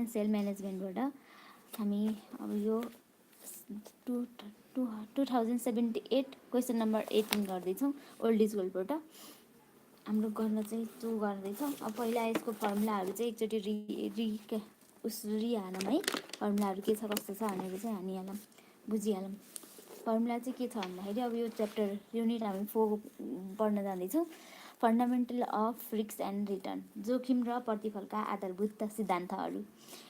Financial म्यानेजमेन्टबाट हामी अब यो 2078 क्वेसन नम्बर 18 गर्दैछौँ ओल्ड इज गोल्डबाट। हाम्रो गर्न चाहिँ त्यो गर्दैछौँ। अब पहिला यसको फर्मुलाहरू चाहिँ एकचोटि रिहालौँ है, फर्मुलाहरू के छ कस्तो छ भनेर चाहिँ हानिहालौँ, बुझिहालौँ। फर्मुला चाहिँ के छ भन्दाखेरि अब यो च्याप्टर युनिट हामी 4 पढ्न जाँदैछौँ। Fundamental of risk and return, जोखिम र प्रतिफलका आधारभूत सिद्धान्तहरू।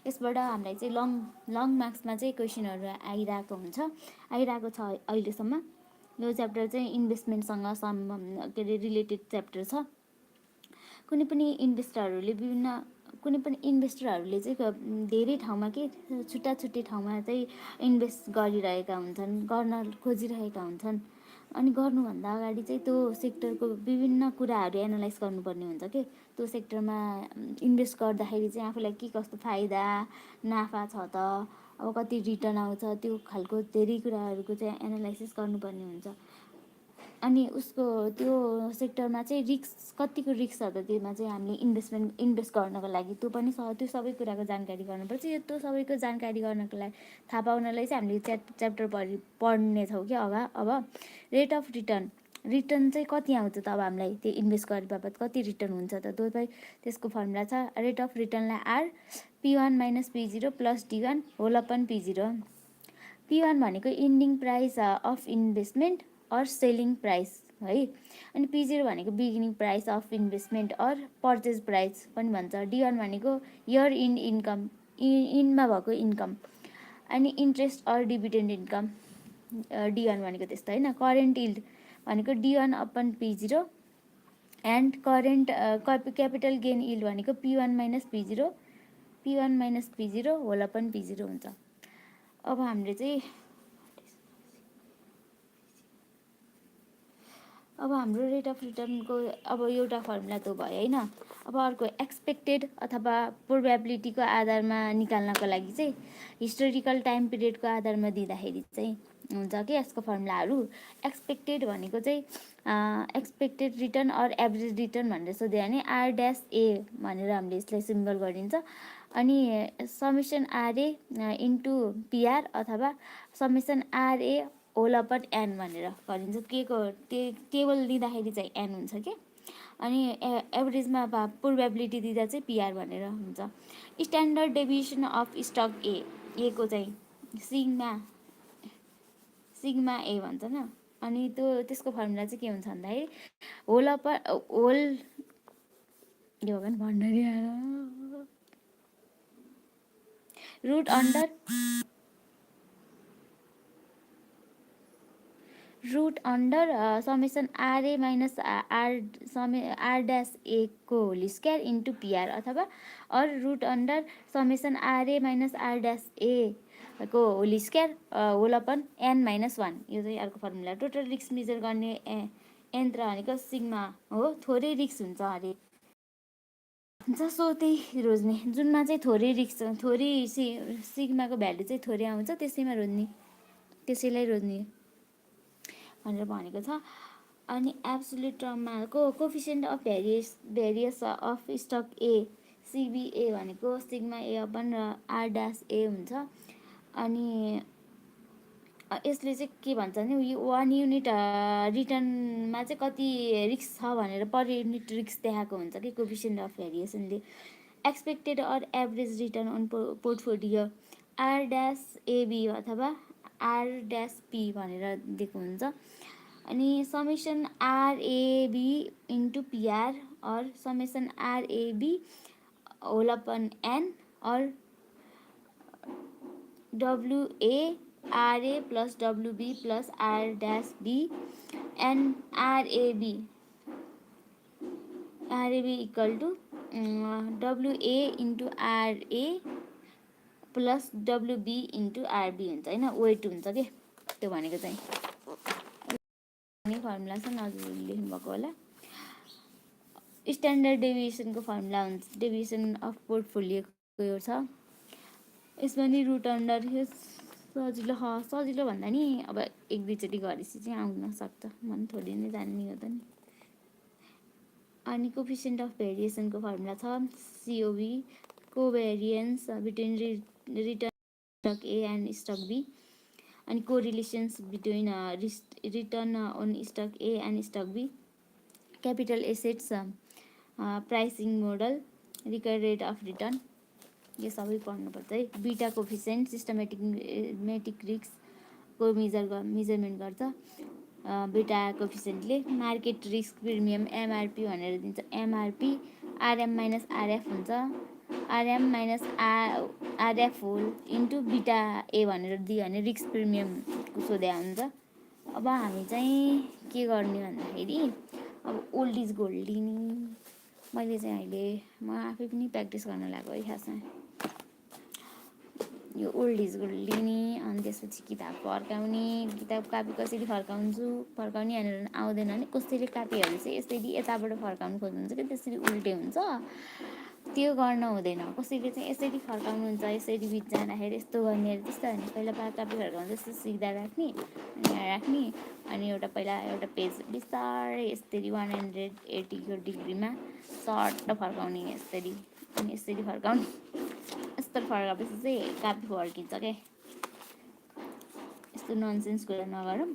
यसबाट हामीलाई चाहिँ लङ मार्क्समा चाहिँ क्वेसनहरू आइरहेको छ अहिलेसम्म। यो च्याप्टर चाहिँ इन्भेस्टमेन्टसँग के अरे रिलेटेड च्याप्टर छ। कुनै पनि इन्भेस्टरहरूले चाहिँ धेरै ठाउँमा छुट्टै ठाउँमा चाहिँ इन्भेस्ट गरिरहेका हुन्छन्, गर्न खोजिरहेका हुन्छन्। अनि गर्नुभन्दा अगाडि चाहिँ त्यो सेक्टरको विभिन्न कुराहरू एनालाइज गर्नुपर्ने हुन्छ कि त्यो सेक्टरमा इन्भेस्ट गर्दाखेरि चाहिँ आफूलाई के कस्तो फाइदा नाफा छ त, अब कति रिटर्न आउँछ, त्यो खालको धेरै कुराहरूको चाहिँ एनालाइसिस गर्नुपर्ने हुन्छ। अनि उसको त्यो सेक्टरमा चाहिँ कतिको रिस्क छ त, त्यसमा चाहिँ हामीले इन्भेस्ट गर्नको लागि त्यो सबै कुराको जानकारी गर्नुपर्छ। त्यो सबैको जानकारी गर्नको लागि थाहा पाउनलाई चाहिँ हामीले च्याप्टर पढ्नेछौँ कि अब रेट अफ रिटर्न चाहिँ कति आउँछ त, अब हामीलाई त्यो इन्भेस्ट गरे बापत कति रिटर्न हुन्छ त, त्यसको फर्मुला छ रेट अफ रिटर्नलाई R P1 - P0 plus D1 whole upon P0। P1 भनेको ending price of investment or selling price है, अनि P0 भनेको beginning price of investment or purchase price पनि भन्छ। D1 भनेको इयर इन्कम, इनमा भएको इन्कम, अनि interest or dividend income D1 भनेको त्यस्तो होइन। करेन्ट इल्ड भनेको D1 upon P0 and current capital gain इल्ड भनेको P1 - P0 whole upon P0 हुन्छ। अब हामीले चाहिँ अब हाम्रो रेट अफ रिटर्नको अब एउटा फर्मुला त भयो होइन। अब अर्को एक्सपेक्टेड अथवा प्रोबेबिलिटीको आधारमा निकाल्नको लागि चाहिँ हिस्टोरिकल टाइम पिरियडको आधारमा दिँदाखेरि चाहिँ हुन्छ कि यसको फर्मुलाहरू। एक्सपेक्टेड भनेको चाहिँ expected return or average return भनेर सोध्यो भने R-A भनेर हामीले यसलाई सिम्बल गरिन्छ। अनि समेसन RA इन्टु PR अथवा summation RA whole upon N भनेर गरिन्छ। टेबल दिँदाखेरि चाहिँ N हुन्छ कि, अनि एभरेजमा प्रोबेबिलिटी दिँदा चाहिँ PR भनेर हुन्छ। स्ट्यान्डर्ड डेभिएसन अफ स्टक ए को चाहिँ सिग्मा ए भन्छ न। अनि त्यसको फर्मुला चाहिँ के हुन्छ भन्दाखेरि root under summation RA minus R-A को होल स्क्वायर इन्टु PR अथवा root under summation RA minus R-A को whole square whole upon N - 1। यो चाहिँ अर्को फर्मुला। टोटल रिस्क मेजर गर्ने यन्त्र भनेको सिग्मा हो। थोरै रिस्क हुन्छ अरे जसो त्यही रोज्ने, जुनमा चाहिँ थोरै रिस्क छ, थोरै सिग्माको भ्यालु चाहिँ थोरै आउँछ, त्यसैलाई रोज्ने भनेर भनेको छ। अनि एब्सोल्युट टर्ममा coefficient of variance of stock A CBA भनेको सिग्मा ए अपन R-A हुन्छ। अनि यसले चाहिँ के भन्छ भने 1 युनिट रिटर्नमा चाहिँ कति रिस्क छ भनेर पर युनिट रिस्क देखाएको हुन्छ कि कोफिसिएन्ट अफ भेरिएसनले। Expected or average return on portfolio R-AB अथवा R-P भनेर दिएको हुन्छ। अनि summation RAB into PR or summation RAB whole upon N or WA-RA plus WB plus R-B and RAB equal to WA into RA plus WB into RB हुन्छ होइन, weight हुन्छ कि त्यो भनेको चाहिँ फर्मुला छ, नजिक लेख्नुभएको होला। स्ट्यान्डर्ड डेभिएसनको फर्मुला हुन्छ, डेभिएसन अफ पोर्टफोलियोको यो छ। यसमा नि रुट अन्डर सजिलो भन्दा नि अब एक दुईचोटि गरेपछि चाहिँ आउन सक्छ, मन थोरै नै जान्ने हो त नि। अनि कोफिसिएन्ट अफ भेरिएसनको फर्मुला छ COV covariance between return stock A and stock B अनि correlations between return on stock A and stock B capital assets pricing model recovery rate of return यो सबै पढ्नुपर्छ है बिटा कोफिसिएन्ट सिस्टमेटिक रिस्कको मेजरमेन्ट गर्छ beta कोफिसिएन्टले market risk premium MRP भनेर दिन्छ एमआरपी आरएम माइनस आरएफ हुन्छ RM minus RF whole into beta A भनेर दियो भने रिस्क प्रिमियम सोधे हुन्छ अब हामी चाहिँ के गर्ने भन्दाखेरि अब ओल्ड इज गोल्ड लिने मैले चाहिँ अहिले म आफै पनि प्र्याक्टिस गर्न लागेको है खासमा यो ओल्ड इज गोल्ड लिने अनि त्यसपछि किताब फर्काउने किताब कापी कसरी फर्काउने भनेर आउँदैन भने कसैले कापीहरू चाहिँ यसरी यताबाट फर्काउनु खोज्नुहुन्छ कि त्यसरी उल्टे हुन्छ त्यो गर्न हुँदैन कसैले चाहिँ यसरी फर्काउनुहुन्छ यसरी बिच जाँदाखेरि यस्तो गर्ने त्यस्तो भने पहिला कापी फर्काउनु जस्तो सिक्दा राख्ने अनि यहाँ राख्ने अनि एउटा पेज बिस्तारै यसरी 180 डिग्रीमा सर्ट फर्काउने यसरी अनि यसरी फर्काउने यस्तो फर्काएपछि चाहिँ कापी फर्किन्छ क्या यस्तो ननसेन्स कुरा नगरौँ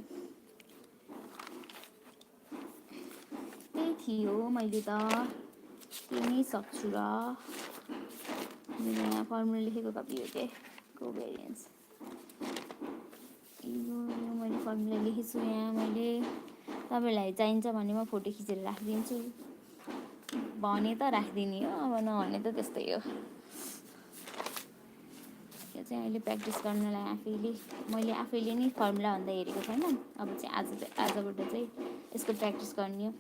त्यही थियो मैले त त्यही नै सक्छु र मैले यहाँ फर्मुला लेखेको कपी हो क्या कोभेरियन्स यो मैले फर्मुला लेखेको छु यहाँ मैले तपाईँलाई चाहिन्छ भने म फोटो खिचेर राखिदिन्छु भने त राखिदिने हो अब नभने त त्यस्तै हो यो चाहिँ अहिले प्र्याक्टिस गर्नलाई मैले आफैले नै फर्मुला भन्दा हेरेको छैन अब चाहिँ आजबाट चाहिँ यसको प्र्याक्टिस गर्ने हो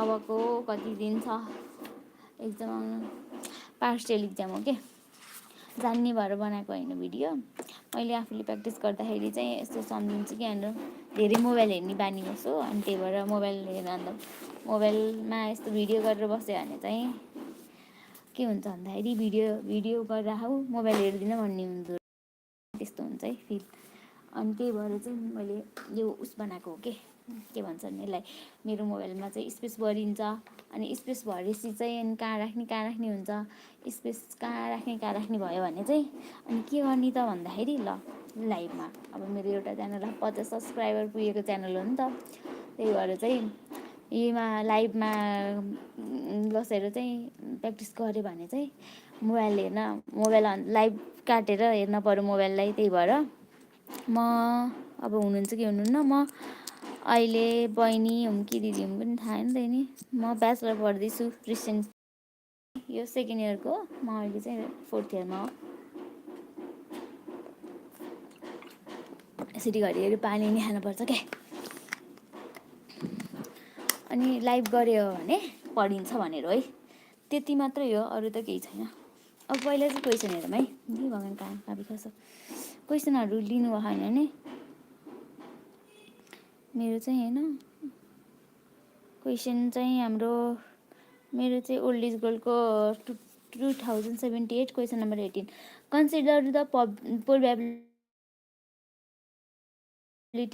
अबको कति दिन छ एक्जाम आउनु पार्सियल एक्जाम हो क्या जान्ने भएर बनाएको होइन भिडियो मैले आफूले प्र्याक्टिस गर्दाखेरि चाहिँ यस्तो सम्झिन्छु कि हाम्रो धेरै मोबाइल हेर्ने बानी गर्छु अनि त्यही भएर मोबाइल हेर्न अन्त मोबाइलमा यस्तो भिडियो गरेर बस्यो भने चाहिँ के हुन्छ भन्दाखेरि भिडियो गरेर आऊ मोबाइल हेर्दिनँ भन्ने हुँदो त्यस्तो हुन्छ है फिल अनि त्यही भएर चाहिँ मैले यो उस बनाएको हो के भन्छ भने यसलाई मेरो मोबाइलमा चाहिँ स्पेस भरिन्छ अनि स्पेस भरेपछि चाहिँ अनि कहाँ राख्ने हुन्छ स्पेस कहाँ राख्ने भयो भने चाहिँ अनि के गर्ने त भन्दाखेरि ल लाइभमा अब मेरो एउटा च्यानल 50 सब्सक्राइबर पुगेको च्यानल हो नि त त्यही भएर चाहिँ यहीमा लाइभमा बसेर चाहिँ प्र्याक्टिस गऱ्यो भने चाहिँ मोबाइल लाइभ काटेर हेर्न पर्यो मोबाइललाई त्यही भएर म अब हुनुहुन्छ कि हुनुहुन्न म अहिले बहिनी हुँ कि दिदी हुँ पनि थाहा नि त नि म ब्याचलर पढ्दैछु क्रिस्चियन यो सेकेन्ड इयरको म अहिले चाहिँ 4th इयरमा हो यसरी घरिघरि पानी नि खानुपर्छ क्या अनि लाइभ गऱ्यो भने पढिन्छ भनेर है त्यति मात्रै हो अरू त केही छैन अब पहिला चाहिँ क्वेसन हेरौँ है नि भगवान् कहाँ बिखास क्वेसनहरू लिनु भयो भने मेरो चाहिँ होइन क्वेसन चाहिँ मेरो चाहिँ ओल्ड इज गोल्डको 2078 question number 18 consider the probability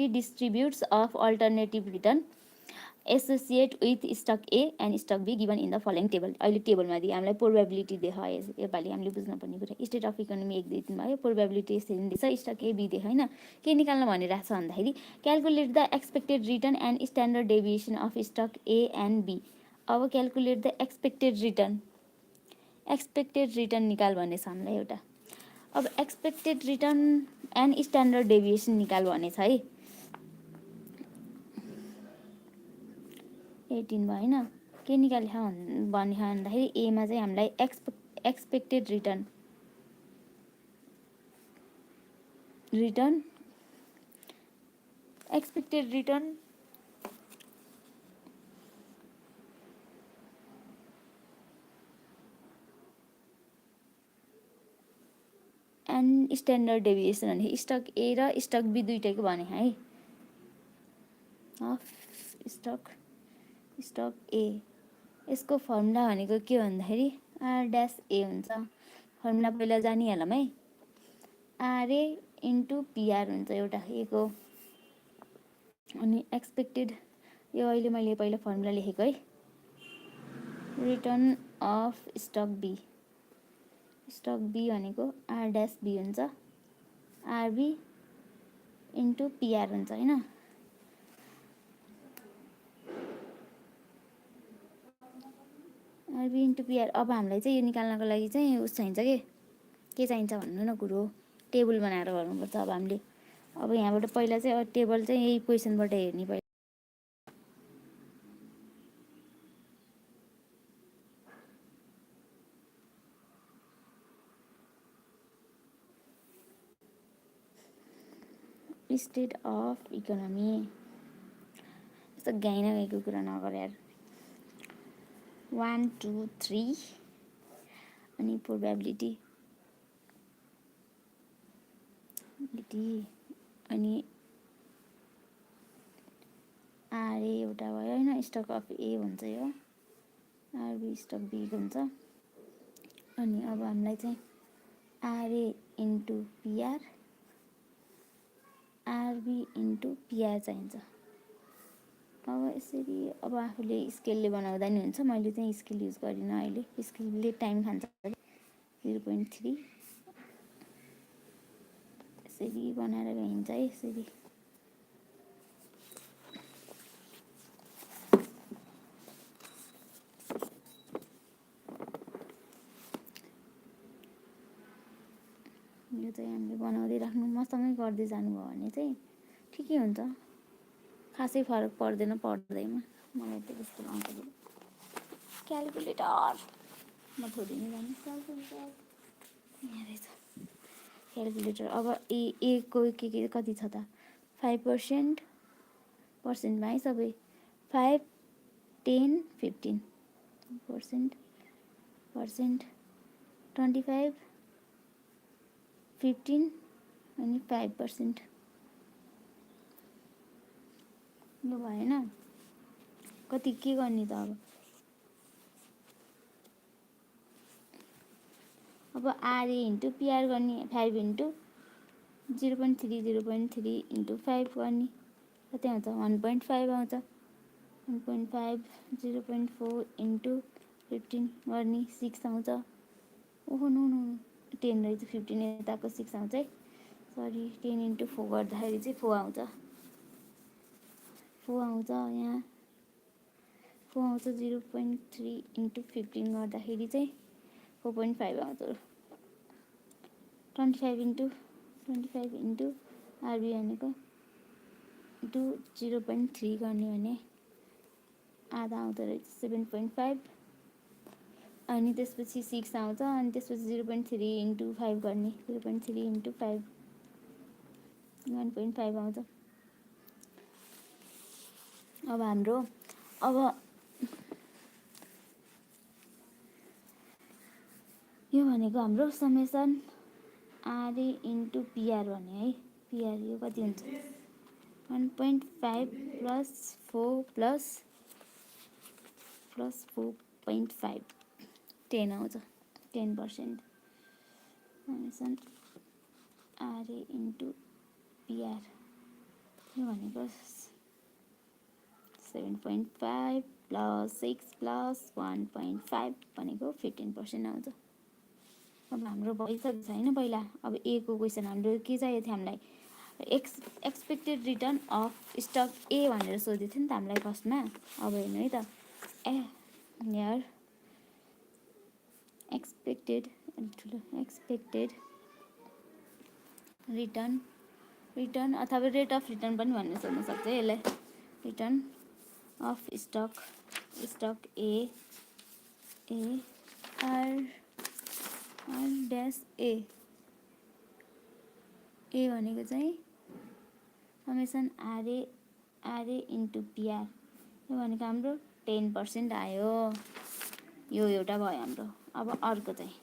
distributions of alternative return associate with stock A and stock B given in the following table अहिले टेबलमा दिए हामीलाई प्रोबेबिलिटी देखायो योपालि हामीले बुझ्नुपर्ने कुरा स्टेट अफ इकोनोमी 1 2 3 भयो प्रोबेबिलिटी यसरी दिन्छ स्टक ए बी देखायो होइन के निकाल्न भनिरहेको छ भन्दाखेरि calculate the expected return and standard deviation of stock A and B अब क्यालकुलेट द एक्सपेक्टेड रिटर्न निकाल भनेछ हामीलाई एउटा अब expected return and standard deviation निकाल भनेछ है 18 भयो होइन के निकाल्छ भने भन्दाखेरि एमा चाहिँ हामीलाई expected return expected return and standard deviation भने स्टक ए र स्टक बी दुइटैको भने है स्टक ए यसको फर्मुला भनेको के भन्दाखेरि आर ड्यास ए हुन्छ फर्मुला पहिला जानिहालौँ है आरए इन्टु पिआर हुन्छ एउटा ए को अनि एक्सपेक्टेड यो अहिले मैले पहिला फर्मुला लेखेको है return of stock stock B भनेको आर ड्यास बी हुन्छ, आरबी इन्टु पिआर हुन्छ होइन। RB into PR. अब हामीलाई चाहिँ यो निकाल्नको लागि चाहिँ उस चाहिन्छ के चाहिन्छ भन्नु न कुरो, टेबल बनाएर गर्नुपर्छ अब हामीले। अब यहाँबाट पहिला चाहिँ टेबल चाहिँ यही पोजिसनबाट हेर्ने पहिला। स्टेट अफ इकोनोमी यस्तो गाई न गाईको कुरा नगर यार। 1 2 3 अनि प्रोबेबिलिटी अनि आरए एउटा भयो होइन, स्टक अफ ए हुन्छ यो, आरबी स्टक बी हुन्छ। अनि अब हामीलाई चाहिँ RA into PR, RB into PR चाहिन्छ। अब यसरी अब आफूले स्केलले बनाउँदा नि हुन्छ, मैले चाहिँ स्केल युज गरिनँ अहिले, स्केलले टाइम खान्छ। 0.3 यसरी बनाएर गइन्छ है, यसरी। यो चाहिँ हामीले बनाउँदै राख्नु, मसँगै गर्दै जानुभयो भने चाहिँ ठिकै हुन्छ, खासै फरक पर्दैन पढ्दैमा। मलाई त त्यस्तो आउँछ क्यालकुलेटर, म थोरै नै जाने क्यालकुलेटर यहाँ रहेछ क्यालकुलेटर। अब ए को के कति छ त, 5% पर्सेन्टमा है सबै, 5 10 15% 25 15 अनि 5%। यो भएन, कति के गर्ने त अब आरए इन्टु पिआर गर्ने, 5 इन्टु 0.3 0.3 इन्टु 5 गर्ने कति आउँछ, 1.5 आउँछ। 1.5 0.4 इन्टु 15 गर्ने 6 आउँछ। ओहो नो 10 रहेछ, 15 यताको 6 आउँछ है, सरी। 10 इन्टु 4 गर्दाखेरि चाहिँ 4 आउँछ, 4 आउँछ यहाँ, 4 आउँछ। 0.3 इन्टु 15 गर्दाखेरि चाहिँ 4.5 आउँछ। 25 इन्टु आरबी भनेको इन्टु 0.3 गर्ने भने आधा आउँदो रहेछ, 7.5। अनि त्यसपछि 6 आउँछ, अनि त्यसपछि 0.3 इन्टु 5 गर्ने, 0.3 इन्टु 5 1.5 आउँछ। अब हाम्रो यो भनेको हाम्रो समेसन आरए इन्टु पिआर भने है, पिआर यो कति हुन्छ, 1.5 प्लस 4 प्लस 4.5 10 आउँछ, 10%। समेसन आरए इन्टु पिआर यो भनेको 7.5 प्लस 6 प्लस 1.5 भनेको 15% आउँछ। अब हाम्रो भइसकेको छ होइन पहिला। अब ए को क्वेसन हाम्रो के चाहिएको थियो हामीलाई, एक्सपेक्टेड रिटर्न अफ स्टक ए भनेर सोधेको थियो नि त हामीलाई फर्स्टमा। अब हेर्नु है त, यहाँ एक्सपेक्टेड रिटर्न अथवा रेट अफ रिटर्न पनि भन्न सोध्न सक्छ है यसलाई। Return of stock A R dash A भनेको चाहिँ समेसन आरए इन्टु पिआर यो भनेको हाम्रो 10% आयो। यो एउटा भयो हाम्रो। अब अर्को चाहिँ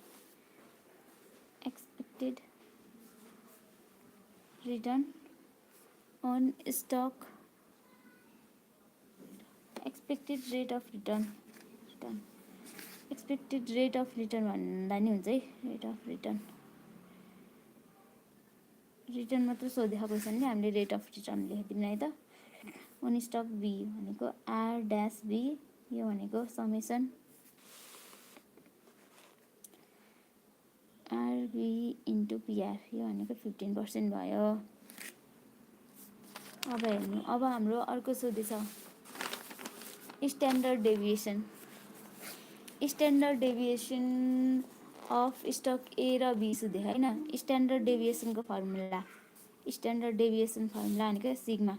expected return on stock, expected rate of return expected rate of return भन्दा नि हुन्छ है, रेट अफ रिटर्न मात्र सोधेको क्वेसनले हामीले रेट अफ रिटर्न लेखिदिनु है त। अन स्टक बी भनेको आर ड्यास बी, यो भनेको समेसन आरबी इन्टु पिआर, यो भनेको 15% भयो। अब हेर्नु, अब हाम्रो अर्को सोधेछ standard deviation. Standard deviation of stock A र बी सोधे होइन। स्ट्यान्डर्ड डेभिएसनको फर्मुला, स्ट्यान्डर्ड डेभिएसन फर्मुला भनेको सिग्मा,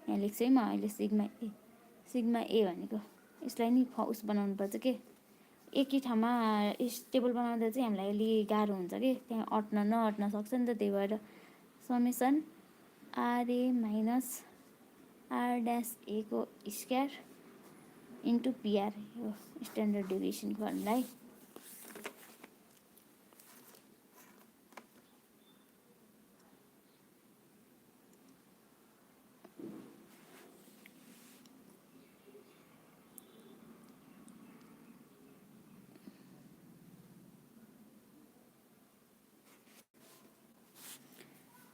यहाँ लेख्छु है म अहिले, सिग्मा ए भनेको यसलाई नि उस बनाउनु पर्छ के, एकै ठाउँमा टेबल बनाउँदा चाहिँ हामीलाई अलि गाह्रो हुन्छ कि, त्यहाँ अट्न नअट्न सक्छ नि त, त्यही भएर summation RA minus R dash A को स्क्वायर इन्टु पिआर, यो स्ट्यान्डर्ड डेभिएसनको फर्मुला है।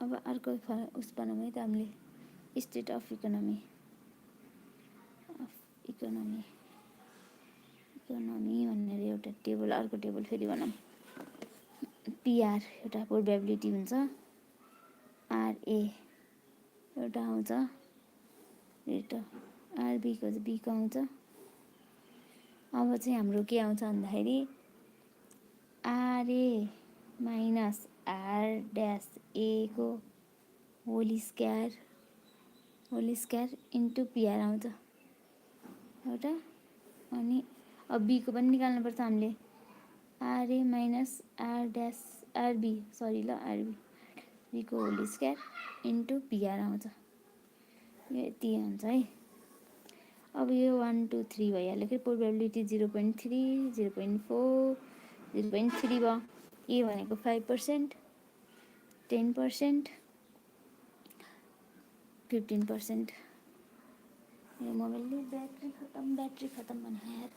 अब अर्को उस बनाऊँ है त हामीले, स्टेट अफ इकोनोमी भनेर एउटा टेबल, अर्को टेबल फेरि बनाऊँ। पिआर एउटा प्रोबेबिलिटी हुन्छ, आरए एउटा आउँछ रेट, आरबीको चाहिँ बीको आउँछ। अब चाहिँ हाम्रो के आउँछ भन्दाखेरि RA minus R dash A को होल स्क्वायर इन्टु पिआर आउँछ एउटा। अनि अब बीको पनि निकाल्नुपर्छ हामीले, RA minus R dash RB बीको होल स्क्वायर इन्टु पिआर आउँछ, यो यति हुन्छ है। अब यो 1 2 3 भइहाल्यो कि, प्रोबेबिलिटी 0.3 0.4 0.3 भयो। ए भनेको 5%, 10%, 15%। यो मोबाइलले ब्याट्री खत्तम भने यार।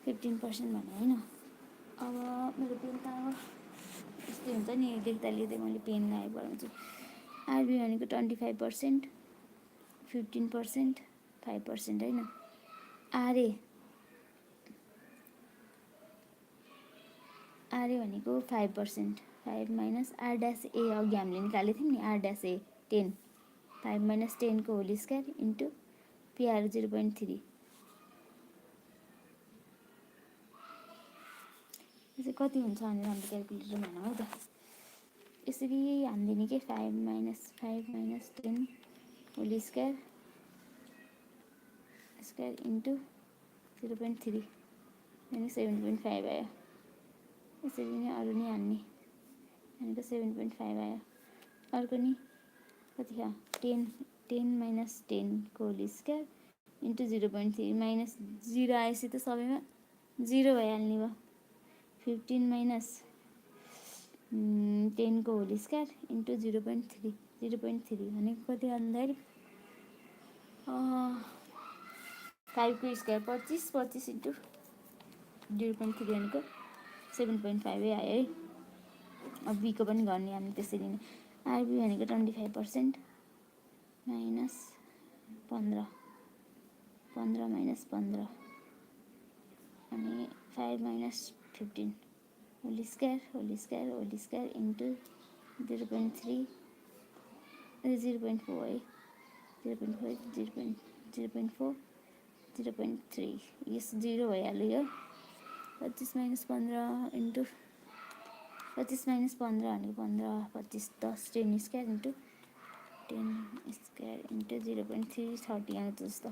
फिफ्टिन पर्सेंट भने होइन। अब मेरो पेन कहाँ हो, यस्तै हुन्छ नि, लेख्दा लेख्दै मैले पेन लगाइ पढाउँछु। आरबी भनेको 25%, 15%, 5% होइन। आरए भनेको 5%, 5 माइनस आर ड्यास ए अघि हामीले निकालेको थियौँ नि, आर ड्यास ए 10, 5 माइनस 10 को होल स्क्वायर इन्टु पिआर 0.3। यो चाहिँ कति हुन्छ भनेर हामीले क्यालकुलेटरमा हेर्नु है त। यसरी हान्दिने कि 5 माइनस 10 होल स्क्वायर इन्टु 0.3 अनि 7.5 आयो। यसरी नै अरू नि हान्ने, भनेको 7.5 आयो। अर्को नि कति छ, 10 माइनस 10 को होल स्क्वायर इन्टु 0.3, माइनस 0 आएपछि त सबैमा 0 भइहाल्ने भयो। 15 माइनस 10 को होल स्क्वायर इन्टु 0.3 भनेको कति भन्दाखेरि 5 को स्क्वायर 25 इन्टु 0.3 भनेको 7.5 आयो है। अब बीको पनि गर्ने हामी त्यसरी नै। आरबी भनेको 25% माइनस 15 माइनस 15 अनि 5 माइनस 15 होल स्क्वायर इन्टु 0.3 0.4 है, 0.4 0.3, यस 0 भइहाल्यो। यो 25 माइनस 15 इन्टु 25 माइनस 15 भनेको 15 25 10 10 स्क्वायर इन्टु 10 स्क्वायर इन्टु 0.3 30 आउँछ जस्तो।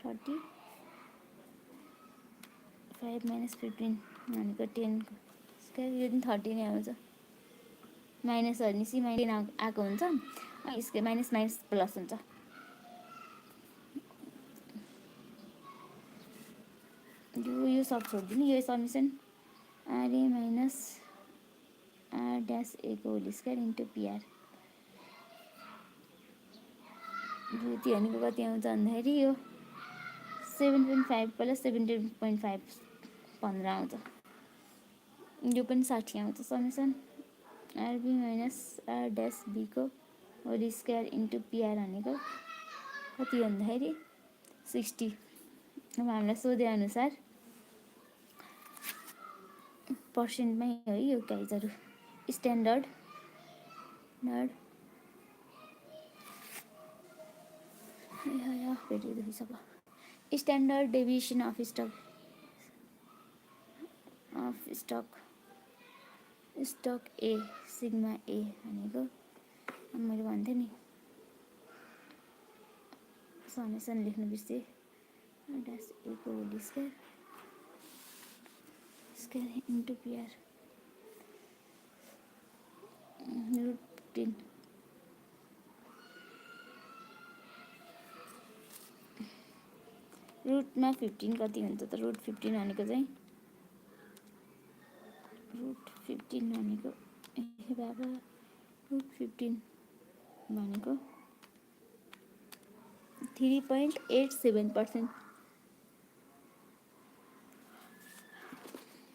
30 5 माइनस 15 भनेको 10 स्क्वायर, यो पनि 30 नै आउँछ। माइनस भनेपछि माइनस आएको हुन्छ, यसको माइनस माइनस प्लस हुन्छ। यो सब छोडिदिनु, यो summation RA minus R dash A को होल स्क्वायर इन्टु पिआर, यति भनेको कति आउँछ भन्दाखेरि यो 7.5 प्लस 17.5 15 आउँछ। यो पनि 60 आउँछ। Summation RB minus R dash बीको होल स्क्वायर इन्टु पिआर भनेको कति भन्दाखेरि 60। अब हामीलाई सोधे अनुसार पर्सेन्टमै है यो गाइजहरू। Standard standard deviation of stock A sigma A भनेको मैले भन्थेँ नि समेसन लेख्नु बिर्सेँ ड्यास ए को whole square into PR root 15 रुटमा 15 कति हुन्छ त रुट 15 भनेको चाहिँ रुट 15 भनेको ए बाबा रुट 15 भनेको 3.87%।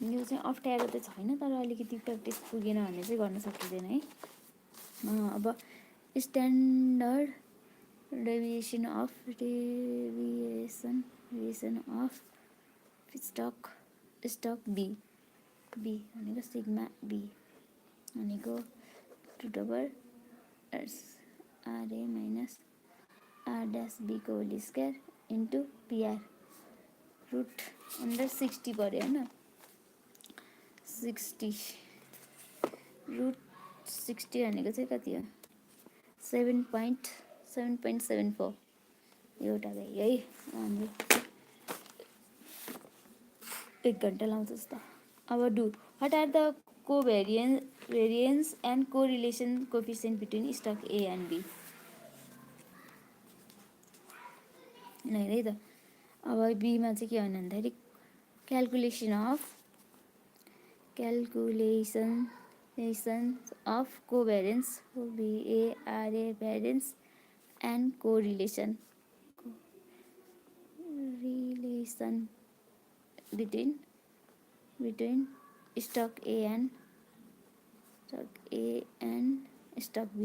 यो चाहिँ अप्ठ्यारो त छैन तर अलिकति प्र्याक्टिस पुगेन भने चाहिँ गर्न सकिँदैन है। अब standard deviation of stock B भनेको सिग्मा बी भनेको 2 आरए माइनस आर ड्यास बीको whole square into PR root under 60 पऱ्यो होइन 60 रुट 60 भनेको चाहिँ कति हो 7.74 एउटा भयो है। हाम्रो 1 घन्टा लाउँछ जस्तो। अब do what are the variance and correlation coefficient between stock A and B। है त अब बीमा चाहिँ के भन्दाखेरि calculation of covariance BARA variance and correlation between stock A and stock B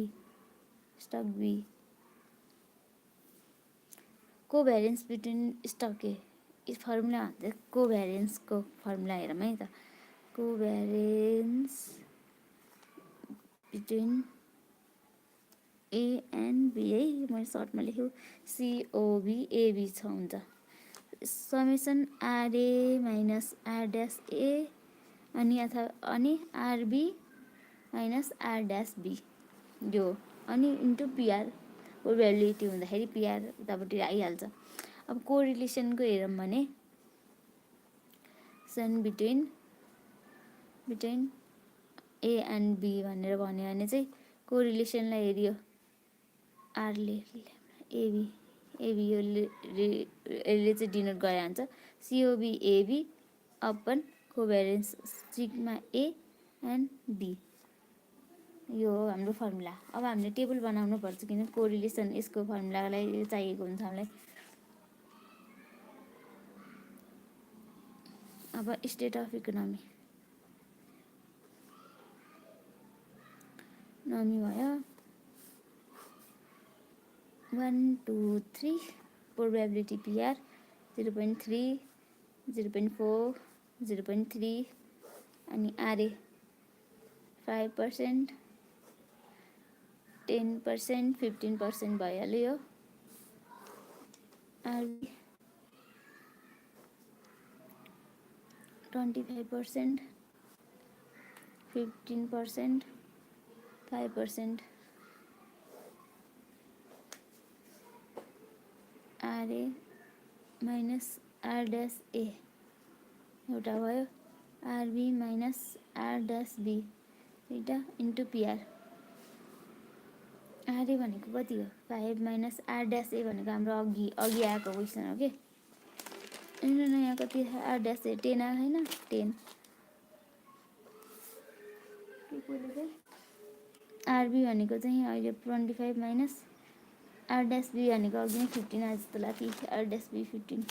covariance between stock A is formula भन्छ कोभ्यारेन्सको formula हेरौँ है त covariance between A and B है मैले सर्टमा लेखेँ COB AB छ हुन्छ समेसन RA minus R dash A अनि RB minus R dash B यो अनि इन्टु पिआर प्रोबेबिलिटी हुँदाखेरि पिआर उतापट्टि आइहाल्छ। अब कोरिलेसनको हेरौँ भने सन बिट्विन ए एन्ड बी भनेर भन्यो भने चाहिँ कोरिलेसनलाई हेरियो आरले एबी यसले चाहिँ डिनोट गरेर हुन्छ COB AB upon covariance sigma A and B यो हो हाम्रो फर्मुला। अब हामीले टेबल बनाउनु पर्छ किन कोरिलेसन यसको फर्मुलालाई चाहिएको हुन्छ हामीलाई। अब स्टेट अफ इकोनोमी भयो 1 2 3 प्रोबेबिलिटी पिआर 0.3 0.4 0.3 अनि आरए 5% 10% 15% भइहाल्यो यो RB 25% 15% 5% RA minus R dash A एउटा भयो RB minus R dash B दुईटा इन्टु पिआर आरए भनेको कति हो 5 माइनस आर ड्यास ए भनेको हाम्रो अघि आएको क्वेसन हो कि यहाँ कति आर ड्यास ए 10 आएको छैन 10 आरबी भनेको चाहिँ अहिले 25 माइनस आर ड्यास बी भनेको अघि नै 15 आए जस्तो लाग्यो आर ड्यास बी 15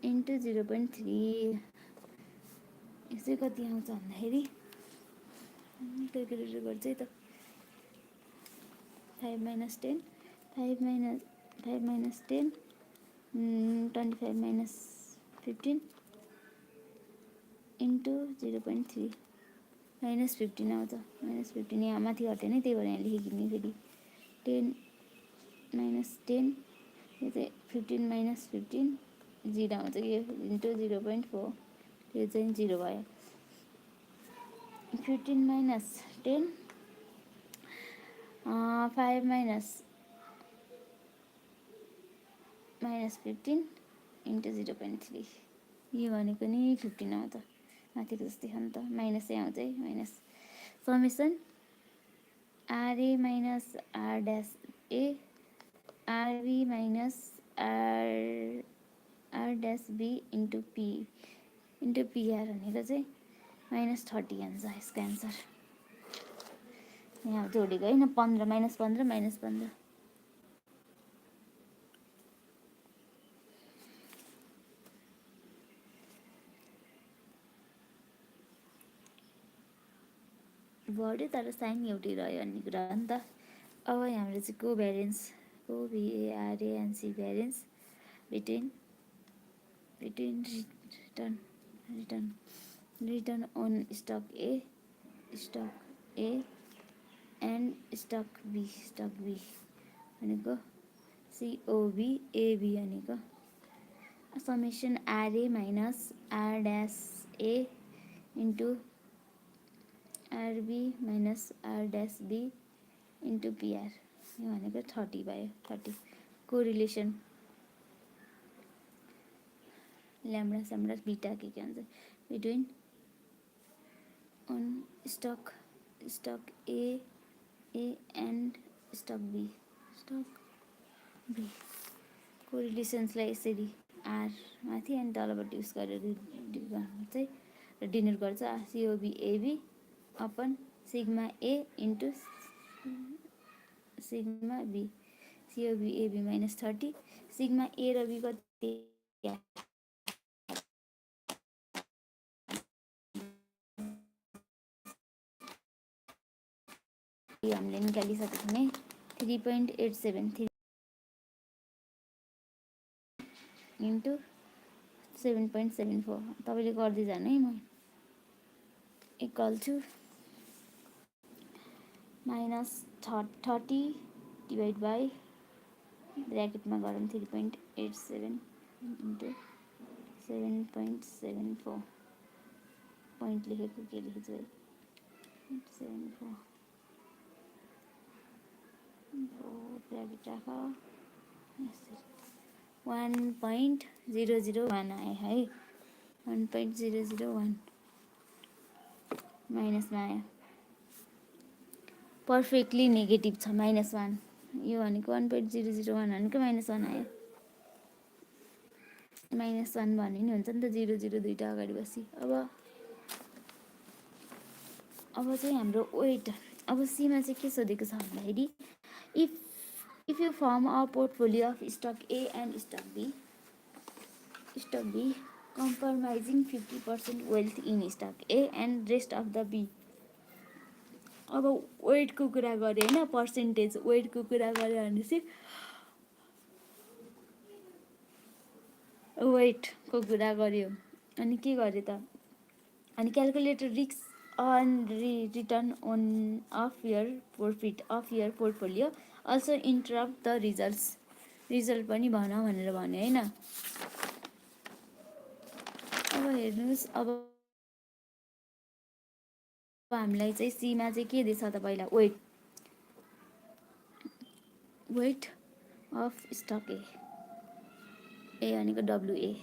इन्टु 0.3 यसै कति आउँछ भन्दाखेरि क्यालकुलेटर गर्छ है त 5 minus 10 5 minus 10 25 minus 15 into 0.3 minus 15 आउँछ minus 15 यहाँ माथि हटेन है त्यही भएर यहाँ लेखिदिने फेरि 10 minus 10 यो चाहिँ 15 minus 15 0 आउँछ यो इन्टु 0.4 त्यो चाहिँ 0 भयो 15 minus 10 5 minus 15 इन्टु 0.3 यो भनेको नि 15 आउँछ माथिको जस्तै हो नि त माइनसै आउँछ है minus summation RA minus R dash A RB minus R dash B into PR भनेको चाहिँ -30 आउँछ यसको एन्सर यहाँ जोडेको होइन 15 -15 बढ्यो तर साइन एउटै रह्यो भन्ने कुरा हो नि त अब हाम्रो चाहिँ कोभ्यारेन्स कोभिएआरएएनसी variance between return on stock A and stock B भनेको सिओबी एबी भनेको summation RA minus R dash A into RB minus R dash B into PR यो भनेको 30 भयो 30 कोरिलेसन ल्याम्डा स्याम्डा बिटा के हुन्छ between on stock A and stock B कोरिलेसन्सलाई यसरी R माथि अनि तलबाट युज गरेर चाहिँ डिनोट गर्छ COB AB upon sigma A into sigma B COB AB -30 sigma A र बी कति हामीले निकालिसकेको छौँ 3.873 इन्टु 7.74 तपाईँले गर्दै जानु है म इक्वल टु -30 डिभाइड बाई ब्र्याकेटमा गरौँ 3.87 इन्टु 7.74 पोइन्ट लेखेको के लेखेछु है 74 ब्र्याकेट राख 1.001 आयो है 1.001 माइनसमा आयो पर्फेक्टली नेगेटिभ छ -1 यो भनेको 1.001 भनेको -1 आयो -1 भन्ने नि हुन्छ नि त 0 दुईटा अगाडि बसी अब चाहिँ हाम्रो वेट अब सीमा चाहिँ के सोधेको छ भन्दाखेरि if you form a portfolio of stock A and stock B compromising 50% wealth in stock A and rest of the B अब वेटको कुरा गरे होइन पर्सेन्टेज वेटको कुरा गरे भने चाहिँ वेटको कुरा गर्यो अनि के गर्यो त अनि calculator risk on return on of your profit of your portfolio also interpret the result पनि भन भनेर भन्यो होइन अब हेर्नुहोस् अब हामीलाई चाहिँ सीमा चाहिँ के दिएछ त पहिला वेट अफ स्टक ए भनेको डब्लुए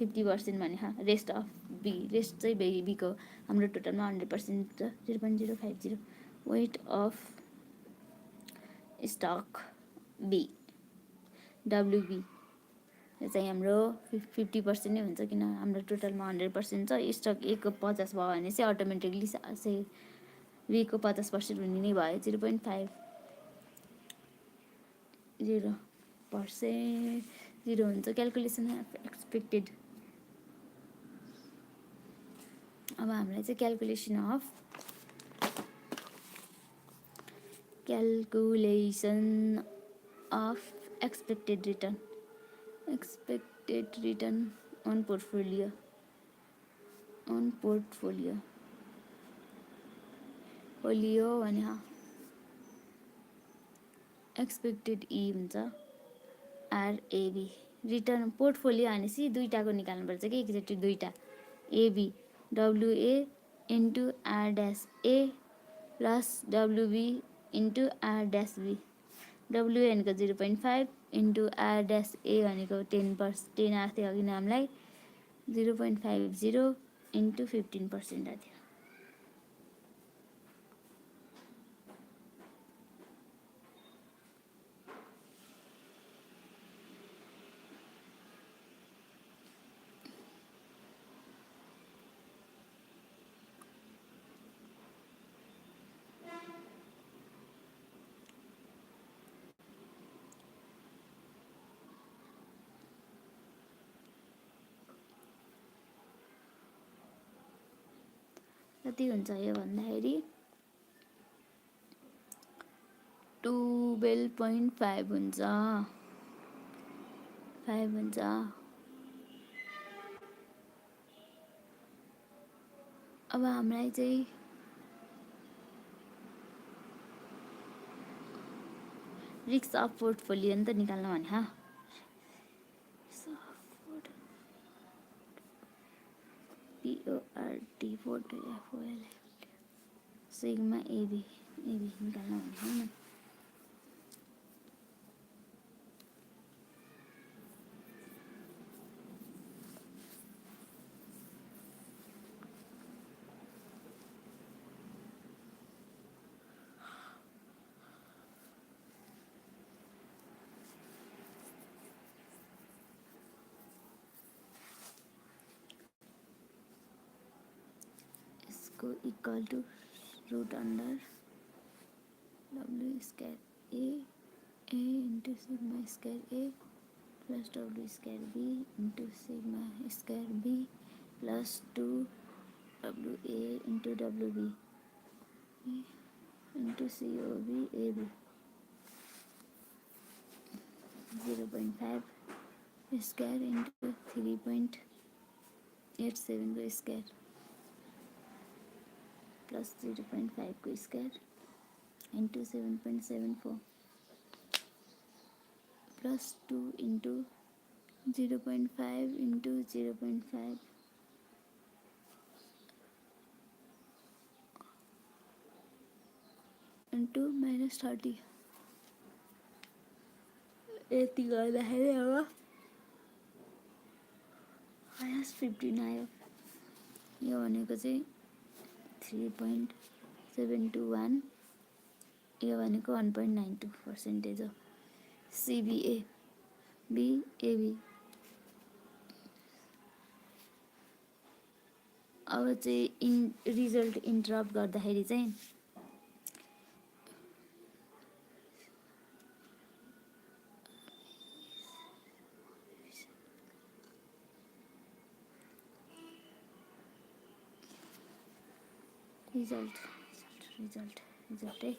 50% भने रेस्ट अफ बी रेस्ट चाहिँ बीको हाम्रो टोटलमा 100% 0.050 weight of stock B WB यो चाहिँ हाम्रो 50% नै हुन्छ किन हाम्रो टोटलमा 100% छ स्टक ए को 50 भयो भने चाहिँ अटोमेटिकली चाहिँ बी को 50% हुने नै भयो 0.50% 0 हुन्छ क्यालकुलेसन एक्सपेक्टेड अब हामीलाई चाहिँ calculation of expected return on portfolio भने एक्सपेक्टेड हुन्छ आरएबी रिटर्न पोर्टफोलियो भनेपछि दुईटाको निकाल्नुपर्छ कि एकचोटि दुईटा AB WA into R dash A plus WB into R dash B WA भनेको 0.5 इन्टु आर ड्यास ए भनेको 10 आएको थियो अघि नै हामीलाई 0.50 इन्टु 15% आएको थियो कति हुन्छ यो भन्दाखेरि 12.5 हुन्छ 5 हुन्छ अब हामीलाई चाहिँ रिस्क अफ पोर्टफोलियो नि त निकाल्नु भने PORT पोर्टफोलियो सिग्मा एबी निकाल्नु भने equal to root under W square A into sigma square A plus W square B into sigma square B plus 2 WA into WB into COB AB 0.5 square into 3.87 को square plus 0.5 को square into 7.74 plus 2 into 0.5 into 0.5 into -30 यति गर्दाखेरि अब -15 आयो यो भनेको चाहिँ 3.721 यो भनेको 1.92% हो CBA BAB अब चाहिँ रिजल्ट इन्टरप्ट गर्दाखेरि चाहिँ रिजल्ट है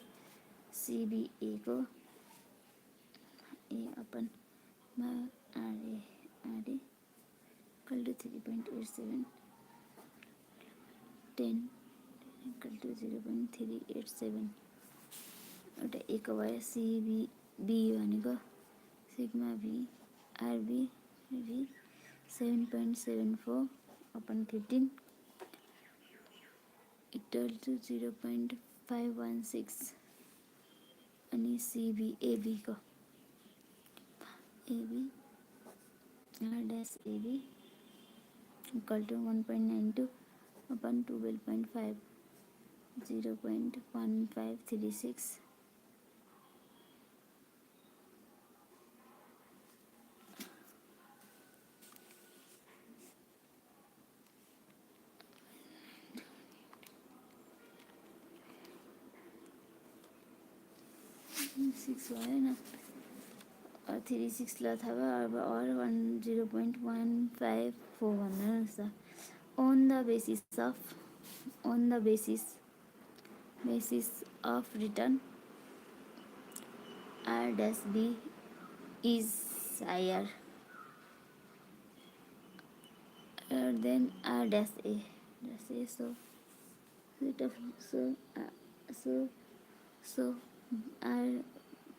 CBA को A upon RA equal to 3.87 10 equal to 0.387 एउटा A को भयो CB भनेको sigma B RB 7.74 upon 15 equal to 0.516 अनि CBAB को AB R dash AB equal to 1.92 upon 12.5 0.1536 6 भयो न 36 ल थाहा अब और 0.154 भन्नुहोस् त on the basis of on the basis of return R dash B is higher than R dash A. So so so R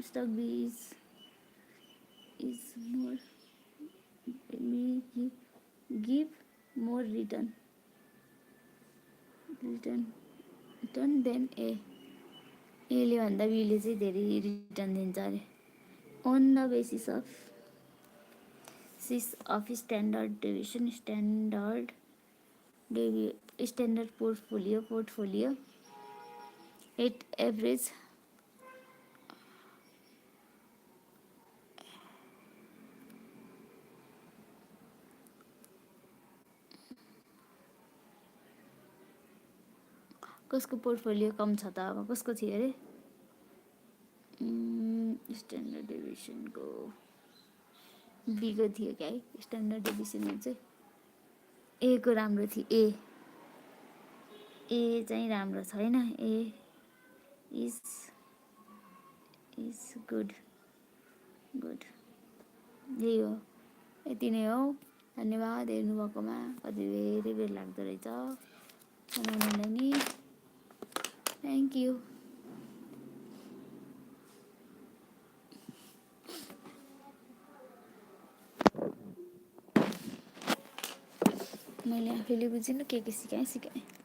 stock B is more, may give more return than A. एले भन्दा बीले चाहिँ धेरै return दिन्छ अरे on the basis of standard deviation, standard portfolio at average कसको portfolio कम छ त अब कसको थियो अरे स्ट्यान्डर्ड डेभिएसनको बीको थियो क्या है स्ट्यान्डर्ड डेभिएसनमा चाहिँ ए को राम्रो थियो ए चाहिँ राम्रो छैन ए इज गुड यही हो यति नै हो धन्यवाद हेर्नुभएकोमा कति धेरै बेर लाग्दो रहेछ बनाउनुलाई नि थ्याङ्क यू मैले आफैले बुझिनँ के सिकाएँ